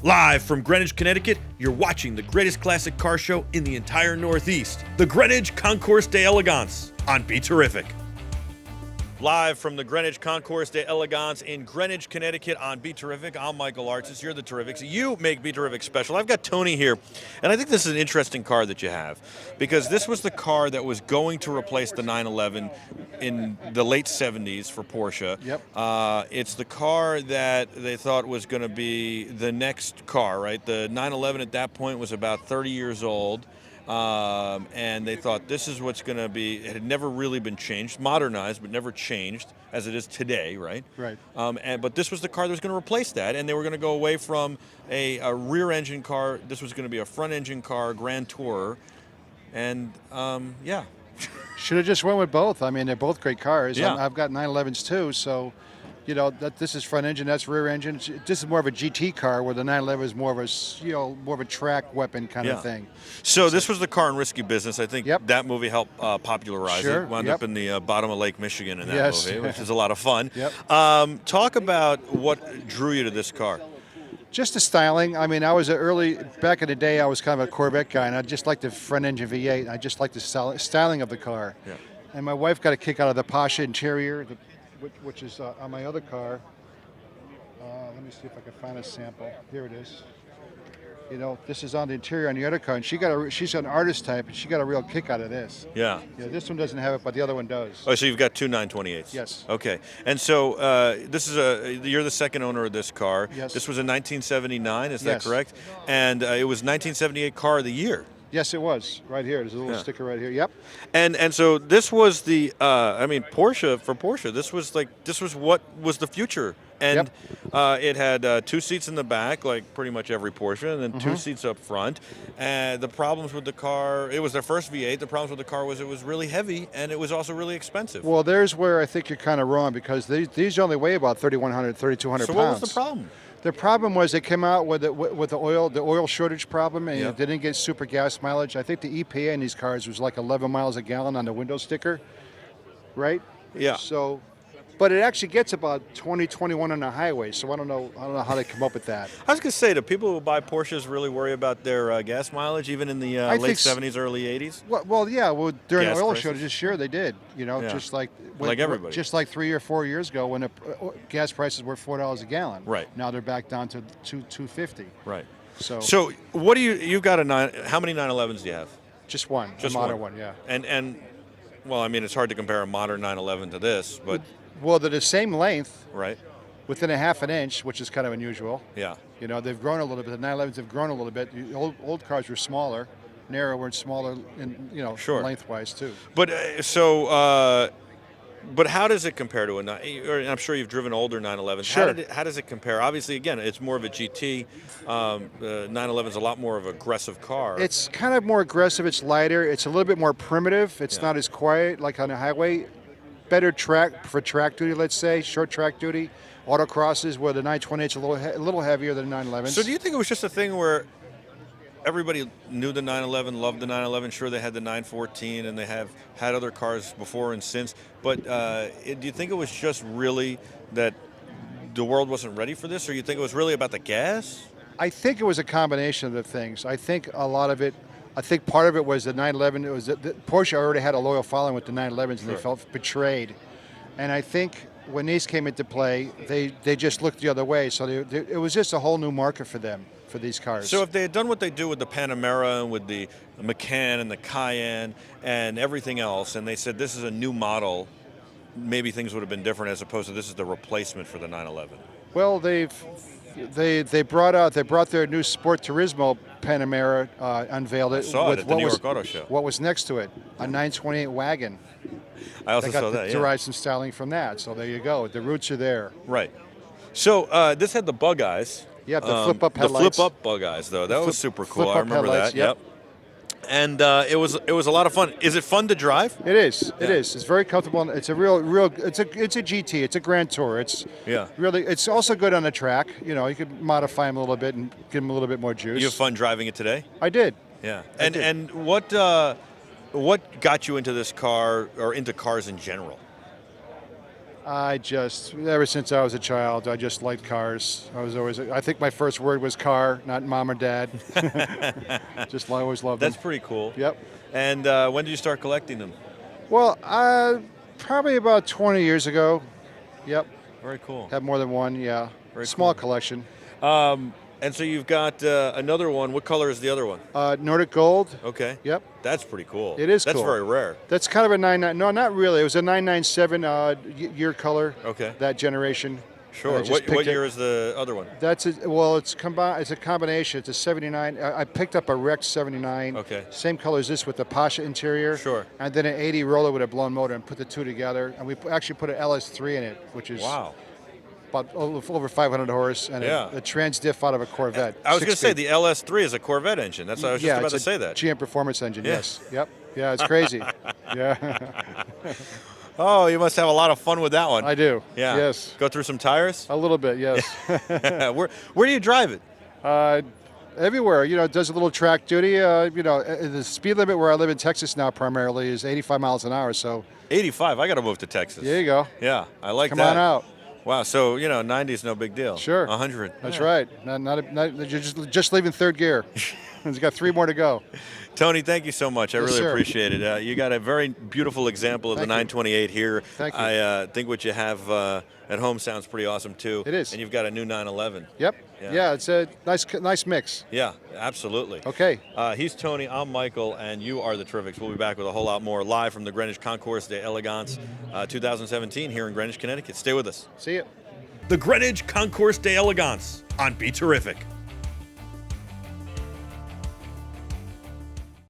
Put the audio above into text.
Live from Greenwich, Connecticut, you're watching the greatest classic car show in the entire Northeast, the Greenwich Concours d'Elegance on BeTerrific. Live from the Greenwich Concours d'Elegance in Greenwich, Connecticut on BeTerrific. I'm Michael Artsis. You're the Terrifics. You make BeTerrific special. I've got Tony here, and I think this is an interesting car that you have because this was the car that was going to replace the 911 in the late 70s for Porsche. Yep. It's the car that they thought was going to be the next car, right? The 911 at that point was about 30 years old. And they thought this is what's going to be. It had never really been changed, modernized, but never changed as it is today, right? Right. But this was the car that was going to replace that, and they were going to go away from a rear-engine car. This was going to be a front-engine car, Grand Tourer, and yeah. Should have just went with both. I mean, they're both great cars. Yeah. I've got 911s too, so you know that this is front engine, that's rear engine. This is more of a GT car, where the 911 is more of a more of a track weapon kind of thing. So this was the Car and Risky Business. I think Yep. that movie helped popularize it. Wound up in the bottom of Lake Michigan in that movie, which is a lot of fun. Yep. Talk about what drew you to this car. Just the styling. I mean, I was back in the day, I was kind of a Corvette guy, and I just liked the front engine V8. I just liked the styling of the car. Yeah. And my wife got a kick out of the Porsche interior, which is on my other car. Let me see if I can find a sample. Here it is. You know, this is on the interior on the other car, and she's an artist type, and she got a real kick out of this. Yeah. Yeah, this one doesn't have it, but the other one does. Oh, so you've got two 928s. Yes. Okay. And so you're the second owner of this car. Yes. This was in 1979, is that Yes. correct? And it was 1978 Car of the Year. Yes, it was. Right here. There's a little sticker right here. Yep. And so this was the Porsche, this was what was the future. And it had two seats in the back, like pretty much every Porsche, and then two seats up front. And the problems with the car, it was their first V8. The problems with the car was it was really heavy, and it was also really expensive. Well, there's where I think you're kind of wrong, because these only weigh about 3,100, 3,200 pounds. So what was the problem? The problem was they came out with the oil shortage problem, and they didn't get super gas mileage. I think the EPA in these cars was like 11 miles a gallon on the window sticker, right? Yeah. So, but it actually gets about 20, 21 on the highway. So I don't know how they come up with that. I was going to say, do people who buy Porsches really worry about their gas mileage, even in the late 70s, early 80s? Well, yeah. Well, during Gas the oil prices? shortage, sure they did. You know, just like everybody. Just like 3 or 4 years ago, when the gas prices were $4 a gallon. Right. Now they're back down to $2.50. Right. So what do you've got how many 911s do you have? just one, Just a modern one. one, yeah. And well, I mean, it's hard to compare a modern 911 to this, but Well, they're the same length, right. within a half an inch, which is kind of unusual. Yeah. You know, they've grown a little bit. The 911s have grown a little bit. The old cars were smaller, narrower, and smaller, lengthwise too. But but how does it compare to I'm sure you've driven older 911s. Sure. How does it compare? Obviously, again, it's more of a GT. The 911 is a lot more of an aggressive car. It's kind of more aggressive. It's lighter. It's a little bit more primitive. It's not as quiet like on the highway. Better track for track duty, let's say, short track duty. Autocrosses, where the 928's a little heavier than the 911s. So do you think it was just a thing where everybody knew the 911, loved the 911? Sure, they had the 914, and they have had other cars before and since. But do you think it was just really that the world wasn't ready for this, or you think it was really about the gas? I think it was a combination of the things. I think part of it was the 911. It was Porsche already had a loyal following with the 911s, and they felt betrayed. And I think when these came into play, they just looked the other way. So it was just a whole new market for them, for these cars. So if they had done what they do with the Panamera and with the Macan and the Cayenne and everything else, and they said this is a new model, maybe things would have been different, as opposed to this is the replacement for the 911. Well, they brought their new Sport Turismo Panamera, unveiled it. I saw it at the New York Auto Show. What was next to it? A 928 wagon. I also saw that. Derived some styling from that. So there you go. The roots are there. Right. So this had the bug eyes. Yeah, the flip-up headlights. The flip-up bug eyes, though. That was super cool. I remember that. Yep. And it was a lot of fun. Is it fun to drive? It is. It is. It's very comfortable. It's a it's a GT. It's a Grand Tour. It's really. It's also good on the track. You know, you could modify them a little bit and give them a little bit more juice. You have fun driving it today? I did. Yeah. I did. And what got you into this car or into cars in general? Ever since I was a child, I just liked cars. I think my first word was car, not mom or dad. Just always loved them. That's pretty cool. Yep. And when did you start collecting them? Well, probably about 20 years ago. Yep. Very cool. Have more than one, yeah. Very Small cool. collection. And so you've got another one. What color is the other one? Nordic Gold. Okay. Yep. That's pretty cool. It is That's cool. very rare. That's kind of a 99. No, not really. It was a 997 year color. Okay. That generation. Sure. What year is the other one? It's a combination. It's a 79. I picked up a wrecked 79. Okay. Same color as this with the Porsche interior. Sure. And then an 80 roller with a blown motor, and put the two together. And we actually put an LS3 in it, which is wow. about over 500 horse, and a trans diff out of a Corvette. I was going to say the LS3 is a Corvette engine. That's what I was just about to say that. GM Performance engine. Yes. Yep. Yeah, it's crazy. Yeah. Oh, you must have a lot of fun with that one. I do. Yeah. Yes. Go through some tires? A little bit, yes. Where do you drive it? Everywhere. It does a little track duty. The speed limit where I live in Texas now primarily is 85 miles an hour. So 85. I got to move to Texas. there you go. Yeah, I like Come that. on out. Wow. So 90 is no big deal. Sure. 100. That's right. You're just leaving third gear. It's got 3 more to go. Tony, thank you so much. I Yes, really sir. appreciate it. You got a very beautiful example of Thank the you. 928 here. Thank you. I think what you have at home sounds pretty awesome too. It is. And you've got a new 911. Yep. Yeah. Yeah, it's a nice mix. Yeah, absolutely. Okay. He's Tony, I'm Michael, and you are the Terrifics. We'll be back with a whole lot more live from the Greenwich Concours d'Elegance 2017 here in Greenwich, Connecticut. Stay with us. See you. The Greenwich Concours d'Elegance on BeTerrific.